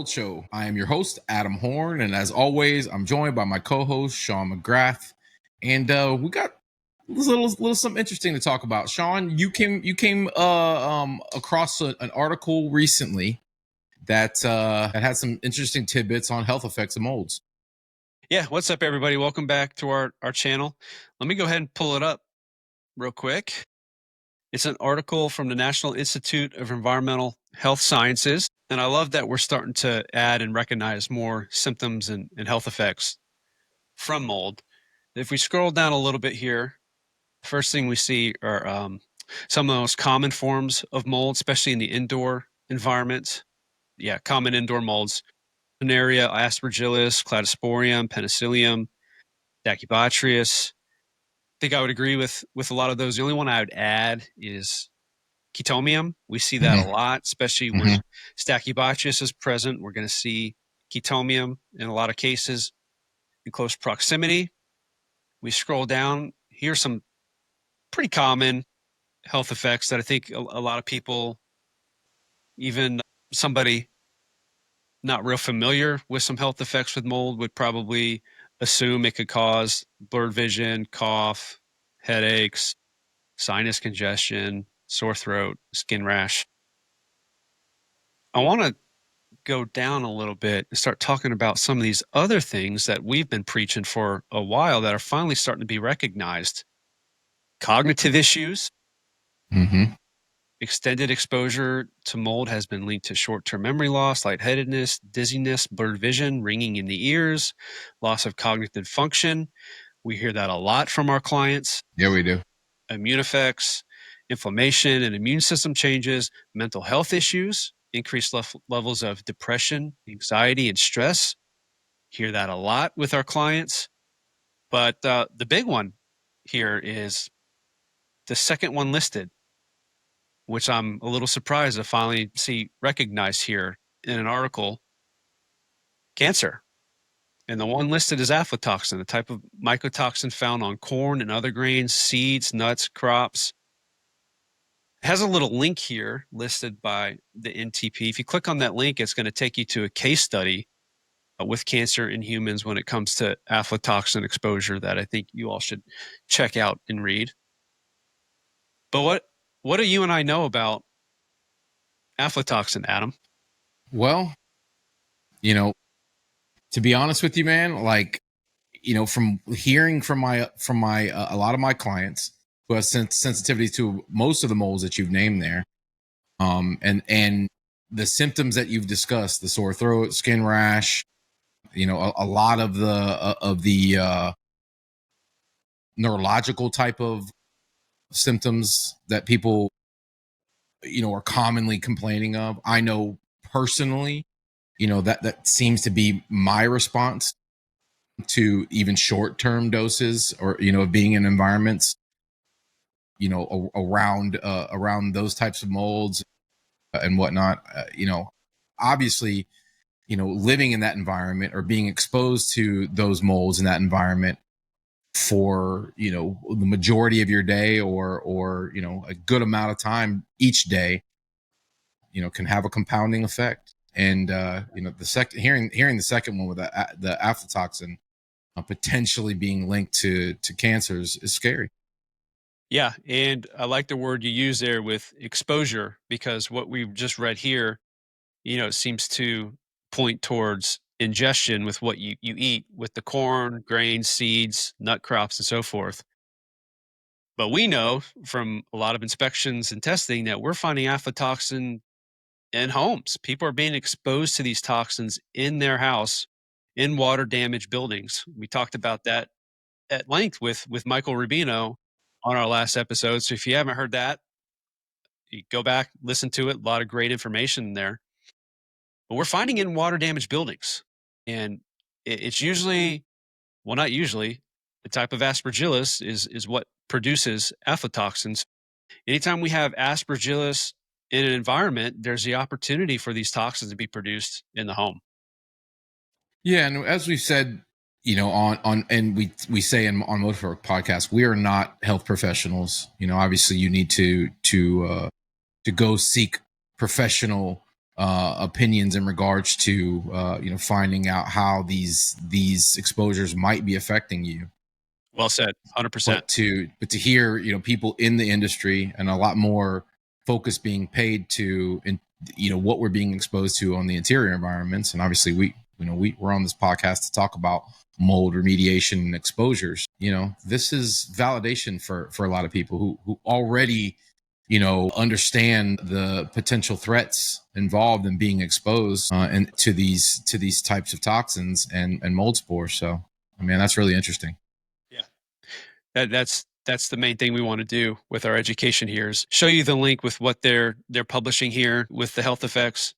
Mold Show. I am your host, Adam Horn, and as always, I'm joined by my co-host, Sean McGrath, and we got a little something interesting to talk about. Sean, you came across an article recently that had some interesting tidbits on health effects of molds. Yeah, what's up, everybody? Welcome back to our channel. Let me go ahead and pull it up real quick. It's an article from the National Institute of Environmental Health Sciences, and I love that we're starting to add and recognize more symptoms and health effects from mold. If we scroll down a little bit here, first thing we see are some of the most common forms of mold, especially in the indoor environment. Yeah, common indoor molds: Veneria, Aspergillus, Cladosporium, Penicillium, Dachybotrias. I think I would agree with a lot of those. The only one I would add is Chaetomium. We see that a lot, especially when Stachybotrias is present. We're going to see Chaetomium in a lot of cases in close proximity. We scroll down. Here's some pretty common health effects that I think a lot of people, even somebody not real familiar with some health effects with mold, would probably assume it could cause blurred vision, cough, headaches, sinus congestion, sore throat, skin rash. I want to go down a little bit and start talking about some of these other things that we've been preaching for a while that are finally starting to be recognized. Cognitive issues. Extended exposure to mold has been linked to short-term memory loss, lightheadedness, dizziness, blurred vision, ringing in the ears, loss of cognitive function. We hear that a lot from our clients. Yeah, we do. Immune effects, inflammation and immune system changes, mental health issues, increased levels of depression, anxiety, and stress. Hear that a lot with our clients. But the big one here is the second one listed, which I'm a little surprised to finally see recognized here in an article: cancer. And the one listed is aflatoxin, a type of mycotoxin found on corn and other grains, seeds, nuts, crops. It has a little link here listed by the NTP. If you click on that link, it's going to take you to a case study with cancer in humans when it comes to aflatoxin exposure that I think you all should check out and read. But what do you and I know about aflatoxin, Adam? Well, to be honest with you, man, from hearing from my a lot of my clients who have sensitivity to most of the molds that you've named there, and the symptoms that you've discussed, the sore throat, skin rash, a lot of the neurological type of symptoms that people are commonly complaining of. I know personally, that seems to be my response to even short-term doses, or being in environments around those types of molds and whatnot. Obviously, living in that environment or being exposed to those molds in that environment for the majority of your day, or a good amount of time each day, can have a compounding effect. And the second hearing the second one with the aflatoxin potentially being linked to cancers is scary. Yeah, and I like the word you use there with exposure, because what we've just read here, seems to point towards ingestion with what you eat, with the corn, grains, seeds, nut crops, and so forth. But we know from a lot of inspections and testing that we're finding aflatoxin in homes. People are being exposed to these toxins in their house, in water damaged buildings. We talked about that at length with Michael Rubino on our last episode. So if you haven't heard that, you go back, listen to it. A lot of great information in there. But we're finding it in water damaged buildings. And it's usually, well, not usually, the type of aspergillus is what produces aflatoxins. Anytime we have aspergillus in an environment, there's the opportunity for these toxins to be produced in the home. Yeah, and as we've said, on and we say on most of our podcasts, we are not health professionals. Obviously, you need to go seek professional opinions in regards to finding out how these exposures might be affecting you. Well said. 100%. But to hear people in the industry and a lot more focus being paid to what we're being exposed to on the interior environments, and obviously we're on this podcast to talk about mold remediation and exposures. This is validation for a lot of people who already understand the potential threats involved in being exposed and to these types of toxins and mold spores. So I mean, that's really interesting. Yeah. That's the main thing we want to do with our education here is show you the link with what they're publishing here with the health effects,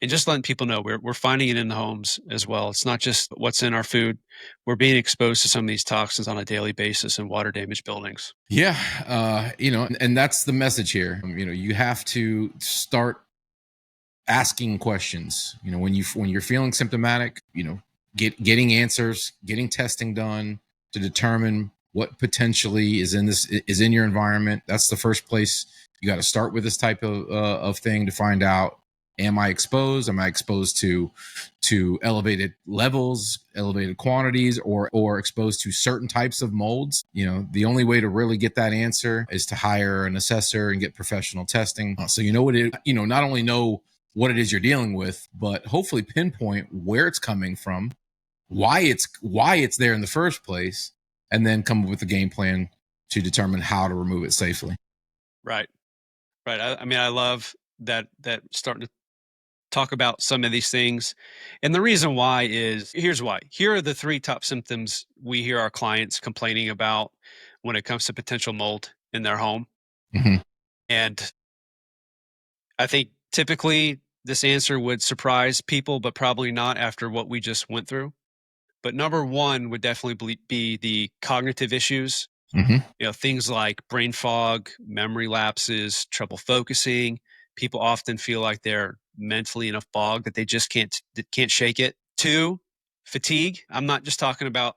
and just letting people know we're finding it in the homes as well. It's not just what's in our food. We're being exposed to some of these toxins on a daily basis in water damaged buildings. Yeah, and that's the message here. You have to start asking questions. When you're feeling symptomatic, getting answers, getting testing done to determine what potentially is in your environment. That's the first place you got to start with this type of thing to find out: am I exposed? Am I exposed to elevated levels, elevated quantities, or exposed to certain types of molds? The only way to really get that answer is to hire an assessor and get professional testing. So not only know what it is you're dealing with, but hopefully pinpoint where it's coming from, why it's there in the first place, and then come up with a game plan to determine how to remove it safely. Right. Right. I mean, I love that starting to talk about some of these things. And the reason why is here's why. Here are the 3 top symptoms we hear our clients complaining about when it comes to potential mold in their home. Mm-hmm. And I think typically this answer would surprise people, but probably not after what we just went through. But number 1 would definitely be the cognitive issues. Mm-hmm. Things like brain fog, memory lapses, trouble focusing. People often feel like they're mentally in a fog that they just can't shake it. 2, fatigue. I'm not just talking about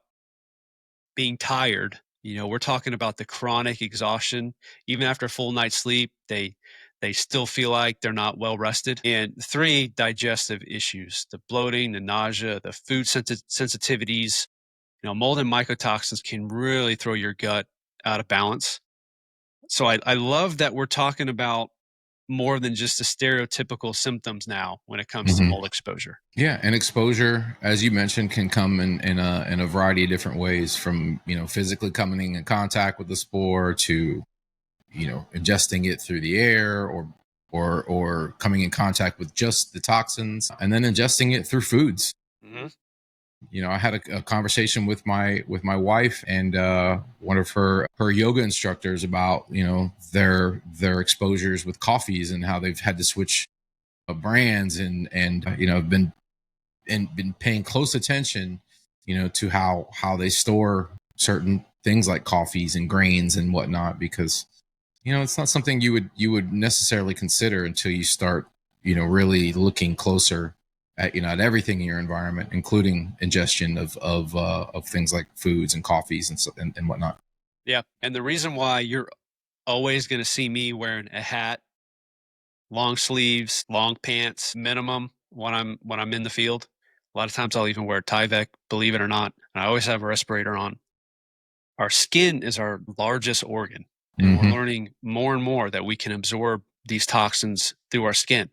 being tired. We're talking about the chronic exhaustion. Even after a full night's sleep, they still feel like they're not well rested. And 3, digestive issues, the bloating, the nausea, the food sensitivities. Mold and mycotoxins can really throw your gut out of balance. So I love that we're talking about more than just the stereotypical symptoms now when it comes to Mm-hmm. mold exposure. Yeah, and exposure, as you mentioned, can come in a variety of different ways, from physically coming in contact with the spore to ingesting it through the air, or coming in contact with just the toxins, and then ingesting it through foods. Mm-hmm. I had a conversation with my wife and one of her yoga instructors about their exposures with coffees and how they've had to switch brands, and have been paying close attention to how they store certain things like coffees and grains and whatnot, because it's not something you would necessarily consider until you start really looking closer at everything in your environment, including ingestion of things like foods and coffees and whatnot. Yeah. And the reason why you're always going to see me wearing a hat, long sleeves, long pants, minimum when I'm in the field. A lot of times I'll even wear a Tyvek, believe it or not. And I always have a respirator on. Our skin is our largest organ, and we're Mm-hmm. learning more and more that we can absorb these toxins through our skin.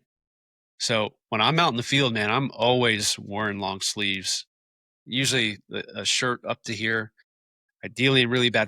So when I'm out in the field, man, I'm always wearing long sleeves, usually a shirt up to here. Ideally, in really bad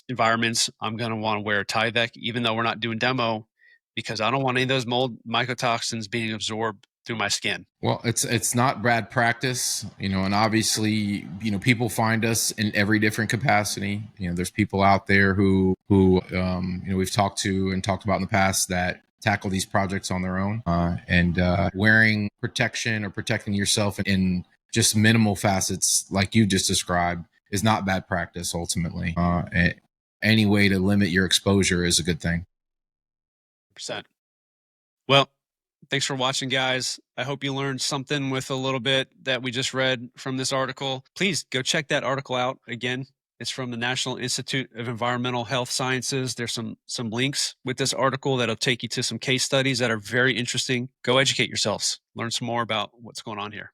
environments, I'm going to want to wear a Tyvek, even though we're not doing demo, because I don't want any of those mold mycotoxins being absorbed through my skin. Well, it's not bad practice, and obviously, people find us in every different capacity. There's people out there who we've talked to and talked about in the past that tackle these projects on their own, and wearing protection or protecting yourself in just minimal facets, like you just described, is not bad practice. Ultimately, any way to limit your exposure is a good thing. 100%. Well, thanks for watching, guys. I hope you learned something with a little bit that we just read from this article. Please go check that article out again. It's from the National Institute of Environmental Health Sciences. There's some links with this article that'll take you to some case studies that are very interesting. Go educate yourselves. Learn some more about what's going on here.